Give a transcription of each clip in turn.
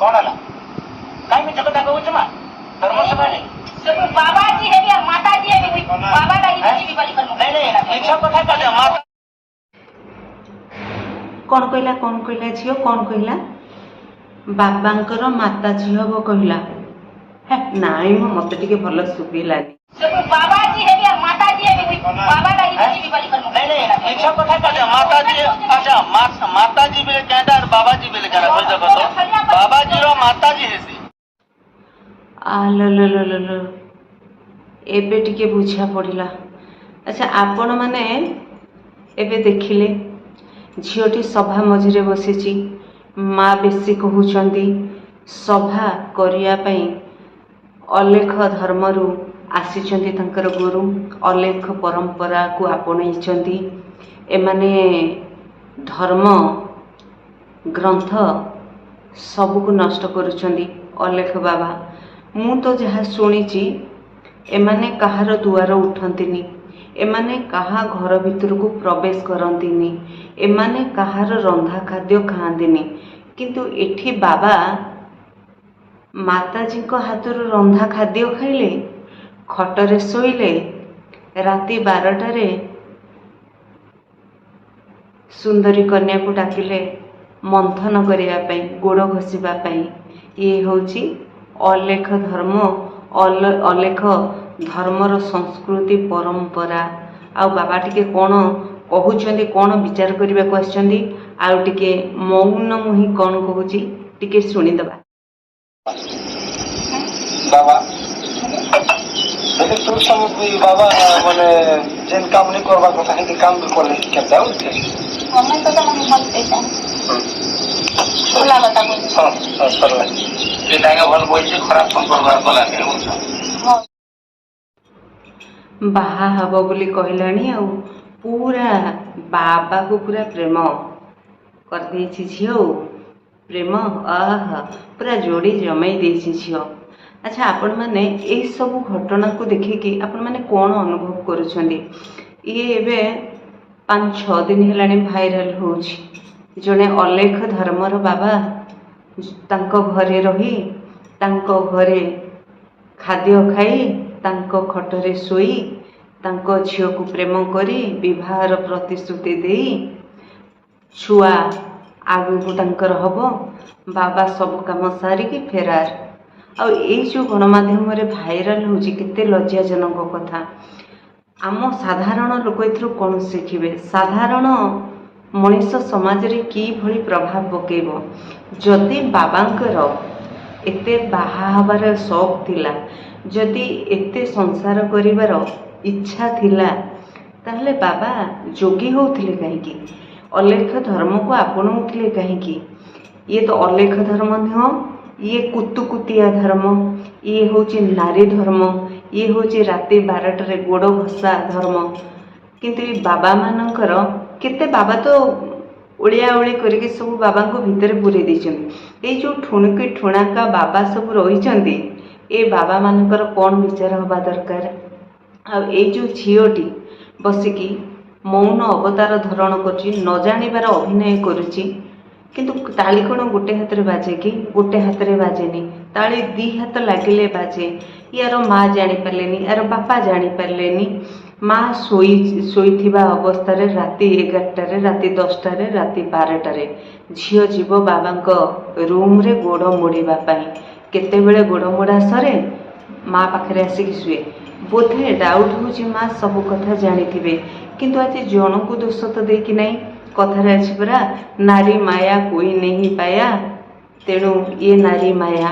कौन है कहीं भी जगत कहूँ मा धर्म सभा नहीं बाबा जी है या माता जी है बाबा का ही भी बलि करनो नहीं पीछे कथा कहले माता कौन कहला झियो कौन कहला बाबांकर माता झियो वो कहला है नाई मते टिके भल सुबिलानी बाबा जी है या माता जी है बाबा का ही भी बलि करनो नहीं पीछे कथा कहले माता जी अच्छा माता जी बेले कहता और बाबा जी बेले कहला कोई जगह तो बाबा जी रो माता जी है सी आ लो एबे टिके बुझा पड़िला। अच्छा आपण माने एबे देखिले झीटी सभा मझिरे बसिची माँ बेसी कहउचंदी सभा करिया पई अलेख धर्मरू आसीचंदी तंकर गुरु अलेख परंपरा को आपणईचंदी एमाने धर्म ग्रंथ सबको नष्ट करुचंदी अलेख बाबा मु तो जहाँ शुणिची एमाने कहार दुआर उठंतिनी एमाने कहा घर भितर को प्रवेश करंतिनी एमाने कहार रंधा खाद्य खाआंतिनी किंतु एठी बाबा माताजी को हाथर रंधा खाद्य खाइले खटरे शोइले राति 12टारे सुंदरी कन्या को डाकिले मंथन करिया पई गोड़ घसीबा पई ये होची अलेख धर्म अलेख धर्मर संस्कृति परंपरा आ बाबा टिके कौन कहउचंदी कौन विचार करबा को आछंदी आ टिके मौन मुही कौन कहउची टिके सुनी दबा बाबा तू सब बाबा माने जेन काम नहीं करबा कथा है काम भी करले केता होते हमें तो मन मत ऐसा बोला बता को हां सरला ये दागा भल बोइसे खराब संपर्क कला के बाहा हब बोली कहलानी आ पूरा बाबा को पूरा प्रेम कर देछि झियो प्रेम आह पूरा जोड़ी जमाई देछि झियो। अच्छा आपण माने ए सब घटना को देखिकी आपण माने कौन अनुभव करुछंदी ये एबे 5-6 दिन हेलानी भाइराल होछि जने अलेख धर्मर बाबा तांको घरे रही तांको घरे खाद्य खाई तांको खटरे सोई तांको झियो को प्रेम करी विवाहर प्रतिश्रुति देई छुआ आगु को तांकर हबो बाबा सब काम सारिकी फेरार आ जो गणमाध्यम भाइराल होची केते लज्जाजनक कथा आम साधारण लोक एथु कौन शिखिबे साधारण मनीष समाज रे की भली प्रभाव पकेब जदि बाबांकर एते बाहा हबार शौक थिला जदि एते संसार करिवार इच्छा थिला ताहले बाबा जोगी होउथिले काहेकि अलेख धर्म को आपणाउथिले काहेकि ये तो अलेख धर्म नुह ये कुतुकुतिया धर्म ये होची नारी धर्म ये होची राति 12टारे गोड़ घसा धर्म किंतु ये बाबा मानकर केते बाबा तो ओलिया ओली करके सब बाबा को भितर पूरे देछन ए जो ठुणकी ठुणाका बाबा सब रहिचंदी ए बाबा मानकर कौन विचार हवा दरकार आ जो झीटी बसिकी मौन अवतार धारण करछि न जानिबार अभिनय करुछि किंतु ताली कौन गोटे हाथ में बाजे कि गोटे हाथ में बाजेनी ताली 2 हाथ लगिले बाजे यार माँ जानी पार्लेनी यार बापा जानी पार्लेनी माँ शोईथिबा अवस्था राति 11टारे राति 10टारे राति 12टारे झियो जीव बाबा रूम रे गोड़ मोड़ीबा पई केतेबेले गोड़ मोड़ा सरे माँ पाखरे आसिकी शुए बोधे डाउट होची माँ सब कथा जानिथिबे किंतु आज जन को दोष तो देकी नहीं कथार अच्छी परा नारी माया कोई नहीं पाया तेणु ये नारी माया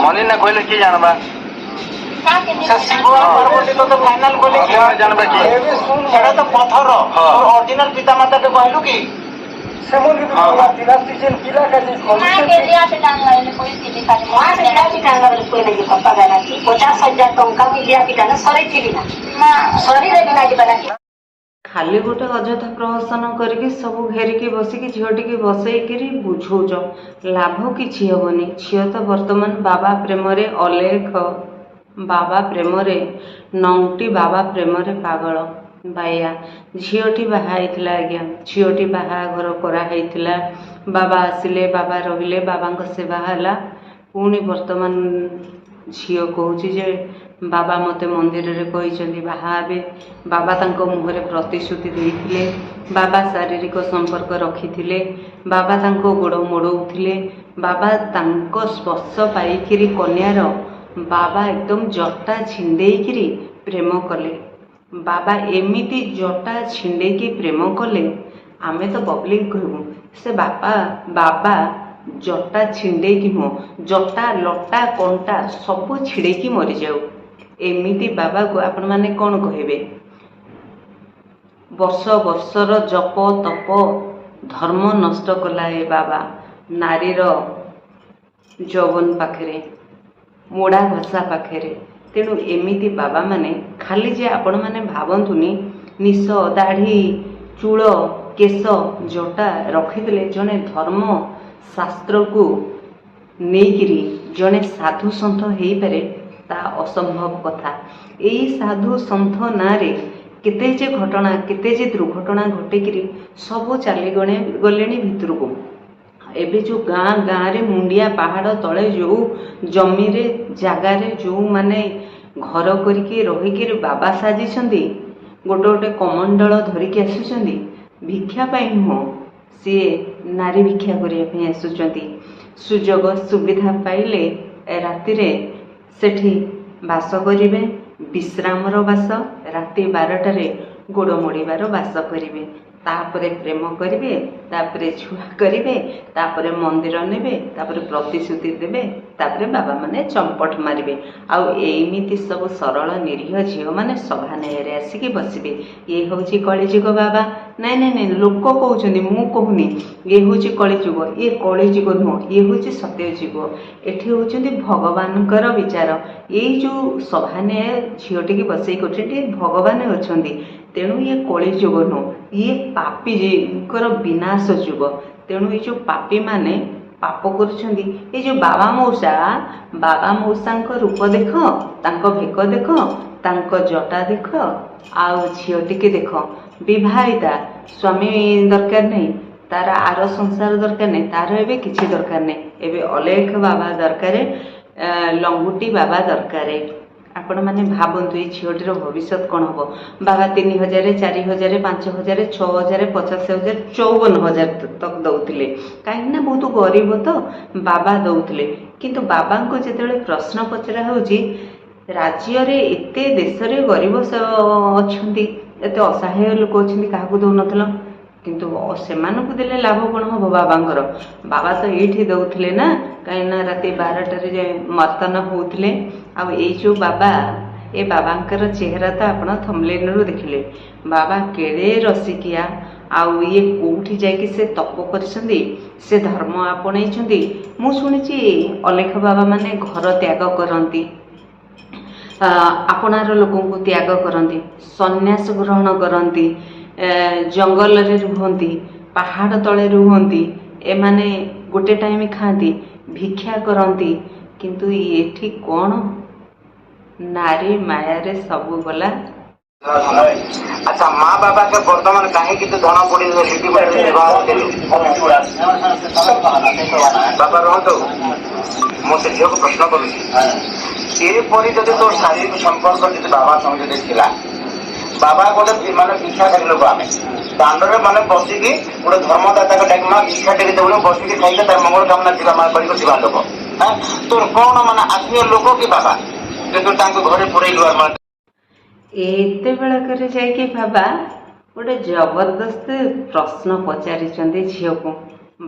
मनी ना कहले की जानबा शिव पार्वती तो फाइनल बोले कि जानबा की एड़ा तो पत्थर और ओरिजिनल पिता माता के कहलु की सेमन की बात दिलाती जेन किला का जे मां के दिया से डांग लाइले कोई की दिखा मां से डांग की डांग लाइले कोई नहीं पप्पा गाना की 50,000 टंका भी दिया की डांग सरे थी ना मां सरी रे बिना की बना खाली गोटे अଯଥା प्रहसन करके सब घेरिकी बसिकी झीटी की बसईकरी बुझौच लाभ किछि हेबनी झील तो वर्तमान बाबा प्रेम रे अलेख बाबा प्रेम रे नंगटी बाबा प्रेम रे पागल ବାୟା ଝିଅଟି ବାହା ହେଇଥିଲା ଆଜ୍ଞା, ଝିଅଟି ବାହାଘର କରାହେଇଥିଲା। ବାବା ଆସିଲେ, ବାବା ରହିଲେ, ବାବାଙ୍କ ସେବା ହେଲା। ପୁଣି ବର୍ତ୍ତମାନ ଝିଅ କହୁଛି ଯେ ବାବା ମୋତେ ମନ୍ଦିରରେ କହିଛନ୍ତି ବାହା ହେବେ। ବାବା ତାଙ୍କ ମୁହଁରେ ପ୍ରତିଶ୍ରୁତି ଦେଇଥିଲେ, ବାବା ଶାରୀରିକ ସମ୍ପର୍କ ରଖିଥିଲେ, ବାବା ତାଙ୍କ ଗୋଡ଼ ମୋଡ଼ଉଥିଲେ, ବାବା ତାଙ୍କ ସ୍ପର୍ଶ ପାଇକିରି କନ୍ୟାର ବାବା ଏକଦମ ଜଟା ଛିଣ୍ଡେଇକିରି ପ୍ରେମ କଲେ। ବାବା ଏମିତି ଜଟା ଛିଣ୍ଡେଇକି ପ୍ରେମ କଲେ, ଆମେ ତ ପବ୍ଲିକ୍ କହିବୁ ସେ ବାବା ଜଟା ଛିଣ୍ଡେଇକି ନୁହଁ, ଜଟା ଲଟା କଣ୍ଟା ସବୁ ଛିଡ଼େଇକି ମରିଯାଉ। ଏମିତି ବାବାକୁ ଆପଣମାନେ କ'ଣ କହିବେ? ବର୍ଷ ବର୍ଷର ଜପ ତପ ଧର୍ମ ନଷ୍ଟ କଲା ଏ ବାବା ନାରୀର ଯୌବନ ପାଖରେ, ମୋଡ଼ା ଘଷା ପାଖରେ। ତେଣୁ ଏମିତି ବାବାମାନେ ଖାଲି ଯେ ଆପଣମାନେ ଭାବନ୍ତୁନି ନିଶ ଦାଢ଼ି ଚୂଳ କେଶ ଜଟା ରଖିଥିଲେ ଜଣେ ଧର୍ମ ଶାସ୍ତ୍ରକୁ ନେଇକିରି ଜଣେ ସାଧୁ ସନ୍ଥ ହେଇପାରେ, ତା ଅସମ୍ଭବ କଥା। ଏଇ ସାଧୁ ସନ୍ଥ ନାଁରେ କେତେ ଯେ ଘଟଣା, କେତେ ଯେ ଦୁର୍ଘଟଣା ଘଟିକିରି ସବୁ ଗଲେଣି ଭିତରକୁ। ଏବେ ଯେଉଁ ଗାଁରେ ମୁଣ୍ଡିଆ ପାହାଡ଼ ତଳେ ଯେଉଁ ଜମିରେ ଜାଗାରେ ଯେଉଁମାନେ ଘର କରିକି ରହିକିରି ବାବା ସାଜିଛନ୍ତି, ଗୋଟେ କମଣ୍ଡଳ ଧରିକି ଆସୁଛନ୍ତି, ଭିକ୍ଷା ପାଇଁ ନୁହଁ, ସିଏ ନାରୀ ଭିକ୍ଷା କରିବା ପାଇଁ ଆସୁଛନ୍ତି। ସୁଯୋଗ ସୁବିଧା ପାଇଲେ ରାତିରେ ସେଠି ବାସ କରିବେ, ବିଶ୍ରାମର ବାସ, ରାତି 12ଟାରେ ଗୋଡ଼ ମୋଡ଼ିବାର ବାସ କରିବେ। ତାପରେ ପ୍ରେମ କରିବେ, ତାପରେ ଛୁଆ କରିବେ, ତାପରେ ମନ୍ଦିର ନେବେ, ତାପରେ ପ୍ରତିଶ୍ରୁତି ଦେବେ, ତାପରେ ବାବାମାନେ ଚମ୍ପଟ ମାରିବେ। ଆଉ ଏମିତି ସବୁ ସରଳ ନିରୀହ ଝିଅମାନେ ସଭା ନ୍ୟାୟରେ ଆସିକି ବସିବେ। ଇଏ ହେଉଛି କଳିଯୁଗ ବାବା। ନାଇଁ ଲୋକ କହୁଛନ୍ତି, ମୁଁ କହୁନି। ଇଏ ହେଉଛି କଳିଯୁଗ, ଇଏ କଳିଯୁଗ ନୁହଁ, ଇଏ ହେଉଛି ସତ୍ୟଯୁଗ। ଏଠି ହେଉଛନ୍ତି ଭଗବାନଙ୍କର ବିଚାର। ଏଇ ଯେଉଁ ସଭା ନ୍ୟାୟ ଝିଅଟିକି ବସେଇ କରୁଛନ୍ତି, ଭଗବାନ ଅଛନ୍ତି। ତେଣୁ ଇଏ କଳିଯୁଗ ନୁହଁ, ଇଏ ପାପୀଙ୍କର ବିନାଶ ଯୁଗ। ତେଣୁ ଏଇ ଯେଉଁ ପାପୀମାନେ ପାପ କରୁଛନ୍ତି, ଏ ଯେଉଁ ବାବା ମଉସାଙ୍କ ରୂପ ଦେଖ, ତାଙ୍କ ଭେକ ଦେଖ, ତାଙ୍କ ଜଟା ଦେଖ, ଆଉ ଝିଅଟିକି ଦେଖ, ବିବାହିତା, ସ୍ୱାମୀ ଦରକାର ନାହିଁ, ତାର ଆର ସଂସାର ଦରକାର ନାହିଁ, ତାର ଏବେ କିଛି ଦରକାର ନାହିଁ। ଏବେ ଅଲେଖ ବାବା ଦରକାର, ଲଙ୍ଗୁଟି ବାବା ଦରକାର। ଆପଣମାନେ ଭାବନ୍ତୁ ଏଇ ଝିଅଟିର ଭବିଷ୍ୟତ କ'ଣ ହେବ? ବାବା 3,000, 4,000, 5,000, 6,000, 50,000, 54,000 ତକ ଦେଉଥିଲେ। କାହିଁକିନା ବହୁତ ଗରିବ ତ ବାବା ଦେଉଥିଲେ। କିନ୍ତୁ ବାବାଙ୍କୁ ଯେତେବେଳେ ପ୍ରଶ୍ନ ପଚରା ହେଉଛି, ରାଜ୍ୟରେ ଏତେ ଦେଶରେ ଗରିବ ଅଛନ୍ତି, ଏତେ ଅସହାୟ ଲୋକ ଅଛନ୍ତି, କାହାକୁ ଦେଉନଥିଲ? କିନ୍ତୁ ସେମାନଙ୍କୁ ଦେଲେ ଲାଭ କ'ଣ ହେବ ବାବାଙ୍କର? ବାବା ତ ଏଇଠି ଦେଉଥିଲେ ନା, କାହିଁକିନା ରାତି 12ଟାରେ ଯେ ମର୍ତ୍ତନ ହେଉଥିଲେ। ଆଉ ଏଇ ଯେଉଁ ବାବା, ଏ ବାବାଙ୍କର ଚେହେରା ତ ଆପଣ ଥମ୍ବନେଲରୁ ଦେଖିଲେ। ବାବା କେଡ଼େ ରସିକିଆ, ଆଉ ଇଏ କେଉଁଠି ଯାଇକି ସେ ତପ କରିଛନ୍ତି, ସେ ଧର୍ମ ଆପଣେଇଛନ୍ତି। ମୁଁ ଶୁଣିଛି ଅଲେଖ ବାବାମାନେ ଘର ତ୍ୟାଗ କରନ୍ତି, ଆପଣାର ଲୋକଙ୍କୁ ତ୍ୟାଗ କରନ୍ତି, ସନ୍ନ୍ୟାସ ଗ୍ରହଣ କରନ୍ତି, ଜଙ୍ଗଲରେ ରୁହନ୍ତି, ପାହାଡ଼ ତଳେ ରୁହନ୍ତି, ଏମାନେ ଗୋଟେ ଟାଇମ୍ ଖାଆନ୍ତି, ଭିକ୍ଷା କରନ୍ତି। କିନ୍ତୁ ଏଠି କ'ଣ? ନାରୀ ମାୟାରେ ସବୁ ଗଲା। ଆଚ୍ଛା, ମା ବାବା के ବର୍ତ୍ତମାନ କାହିଁକି ତୁ ଧନ ପଡ଼ି ବାବା ରହନ୍ତୁ, ମୁଁ ସେ ଝିଅକୁ ପ୍ରଶ୍ନ କରୁଛି, ଏପରି ଯଦି ତୋ ଶାରୀରିକ ସମ୍ପର୍କ ଯଦି ବାବା ସଙ୍ଗେ ଯଦି ଥିଲା, ବାବା ଗୋଟେ ମାନେ ଭିକ୍ଷାକାରୀ ଲୋକ, ଆମେ ଦାଣ୍ଡରେ ମାନେ ବସିକି ଗୋଟେ ଧର୍ମଦାତାଙ୍କ ଡାକି ମା ଭିକ୍ଷା ଟିକେ ଦେଉନ, ବସିକି ଖାଇଲେ ତାର ମଙ୍ଗଳ କାମନା ଯିବା ମା କରିକି ଯିବା ଲୋକ। ତୋର କ'ଣ ମାନେ ଆତ୍ମୀୟ ଲୋକ କି ବାବା ଯେ ତୁ ତାଙ୍କୁ ଘରେ ପୁରେଇଲୁ? ଏତେବେଳକରେ ଯାଇକି ବାବା ଗୋଟେ ଜବରଦସ୍ତ ପ୍ରଶ୍ନ ପଚାରିଛନ୍ତି ଝିଅକୁ।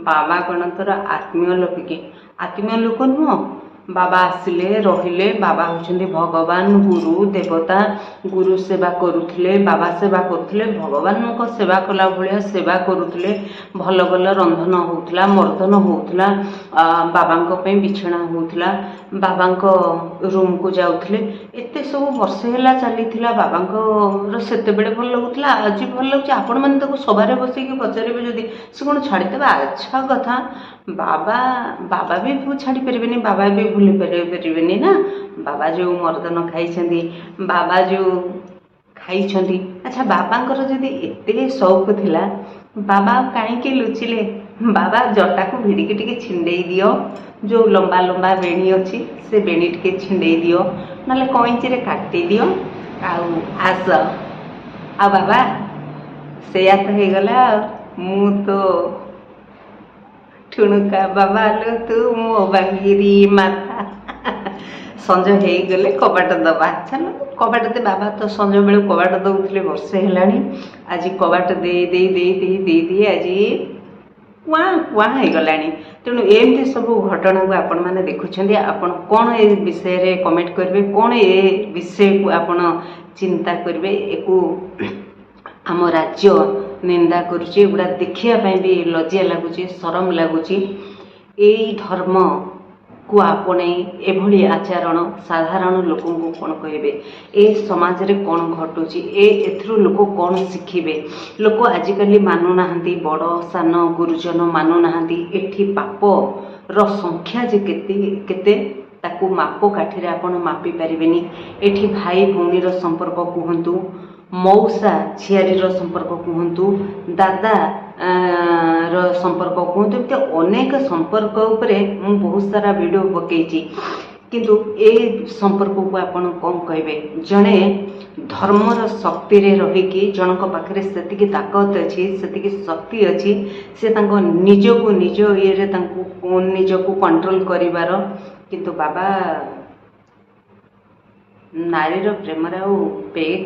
ବାବା କ'ଣ ତୋର ଆତ୍ମୀୟ ଲୋକ କି? ଆତ୍ମୀୟ ଲୋକ ନୁହଁ। ବାବା ଆସିଲେ, ରହିଲେ, ବାବା ହେଉଛନ୍ତି ଭଗବାନ, ଗୁରୁ ଦେବତା। ଗୁରୁ ସେବା କରୁଥିଲେ, ବାବା ସେବା କରୁଥିଲେ, ଭଗବାନଙ୍କ ସେବା କଲା ଭଳିଆ ସେବା କରୁଥିଲେ। ଭଲ ଭଲ ରନ୍ଧନ ହେଉଥିଲା, ମର୍ଦ୍ଦନ ହେଉଥିଲା, ବାବାଙ୍କ ପାଇଁ ବିଛଣା ହେଉଥିଲା, ବାବାଙ୍କ ରୁମ୍କୁ ଯାଉଥିଲେ। ଏତେ ସବୁ ବର୍ଷ ହେଲା ଚାଲିଥିଲା। ବାବାଙ୍କର ସେତେବେଳେ ଭଲ ଲାଗୁଥିଲା, ଆଜି ଭଲ ଲାଗୁଛି। ଆପଣମାନେ ତାକୁ ସଭାରେ ବସିକି ପଚାରିବେ ଯଦି, ସେ କ'ଣ ଛାଡ଼ିଦେବେ? ଆଚ୍ଛା କଥା, ବାବା ବି ଛାଡ଼ି ପାରିବେନି, ବାବା ବି ଭୁଲି ପାରିବେନି ନା। ବାବା ଯେଉଁ ମର୍ଦ୍ଦନ ଖାଇଛନ୍ତି, ବାବା ଯେଉଁ ଖାଇଛନ୍ତି। ଆଚ୍ଛା ବାବାଙ୍କର ଯଦି ଏତେ ସଉକ ଥିଲା ବାବା କାହିଁକି ଲୁଚିଲେ? ବାବା ଜଟାକୁ ଭିଡ଼ିକି ଟିକେ ଛିଣ୍ଡେଇ ଦିଅ, ଯେଉଁ ଲମ୍ବା ଲମ୍ବା ବେଣୀ ଅଛି ସେ ବେଣୀ ଟିକେ ଛିଣ୍ଡେଇ ଦିଅ, ନହେଲେ କଇଁଚିରେ କାଟିଦିଅ ଆଉ ଆସ। ଆଉ ବାବା ସେଇଆ ତ ହେଇଗଲା ଆଉ। ମୁଁ ତ ଠୁଣୁକା ବାବା ଲୋ ତୁ ମୋ ବାଙ୍ଗିରି ମାଥା। ସଞ୍ଜ ହେଇଗଲେ କବାଟ ଦବା। ଚାଲ କବାଟ ଦେ। ବାବା ତ ସଞ୍ଜ ବେଳୁ କବାଟ ଦଉଥିଲେ ବର୍ଷେ ହେଲାଣି। ଆଜି କବାଟ ଦେଇ ଦେଇ ଦେଇ ଦେଇ ଦେଇ ଦେଇ ଆଜି କୁଆଁ କୁଆଁ ହେଇଗଲାଣି। ତେଣୁ ଏମିତି ସବୁ ଘଟଣାକୁ ଆପଣମାନେ ଦେଖୁଛନ୍ତି। ଆପଣ କ'ଣ ଏ ବିଷୟରେ କମେଣ୍ଟ କରିବେ, କ'ଣ ଏ ବିଷୟକୁ ଆପଣ ଚିନ୍ତା କରିବେ? ଏକୁ ଆମ ରାଜ୍ୟ ନିନ୍ଦା କରୁଛି। ଏଗୁଡ଼ା ଦେଖିବା ପାଇଁ ବି ଲଜ୍ଜା ଲାଗୁଛି, ସରମ ଲାଗୁଛି। ଏଇ ଧର୍ମକୁ ଆପଣେଇ ଏଭଳି ଆଚରଣ ସାଧାରଣ ଲୋକଙ୍କୁ କ'ଣ କହିବେ? ଏ ସମାଜରେ କ'ଣ ଘଟୁଛି? ଏଥିରୁ ଲୋକ କ'ଣ ଶିଖିବେ? ଲୋକ ଆଜିକାଲି ମାନୁନାହାନ୍ତି, ବଡ଼ ସାନ ଗୁରୁଜନ ମାନୁନାହାନ୍ତି। ଏଠି ପାପର ସଂଖ୍ୟା ଯେ କେତେ ତାକୁ ମାପ କାଠିରେ ଆପଣ ମାପି ପାରିବେନି। ଏଠି ଭାଇ ଭଉଣୀର ସମ୍ପର୍କ କୁହନ୍ତୁ, ମଉସା ଝିଆରୀର ସମ୍ପର୍କ କୁହନ୍ତୁ, ଦାଦା ର ସମ୍ପର୍କ କୁହନ୍ତୁ, ଏମିତି ଅନେକ ସମ୍ପର୍କ ଉପରେ ମୁଁ ବହୁତ ସାରା ଭିଡ଼ିଓ ପକେଇଛି। କିନ୍ତୁ ଏ ସମ୍ପର୍କକୁ ଆପଣ କ'ଣ କହିବେ? ଜଣେ ଧର୍ମର ଶକ୍ତିରେ ରହିକି ଜଣଙ୍କ ପାଖରେ ସେତିକି ତାକତ ଅଛି, ସେତିକି ଶକ୍ତି ଅଛି, ସେ ତାଙ୍କ ନିଜକୁ ନିଜ ଇଏରେ ତାଙ୍କୁ ନିଜକୁ କଣ୍ଟ୍ରୋଲ କରିବାର। କିନ୍ତୁ ବାବା ନାରୀର ପ୍ରେମରେ ଆଉ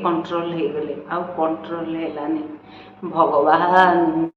କଣ୍ଟ୍ରୋଲ ହେଇଗଲେ, ଆଉ କଣ୍ଟ୍ରୋଲ ହେଲାନି। ଭଗବାନ।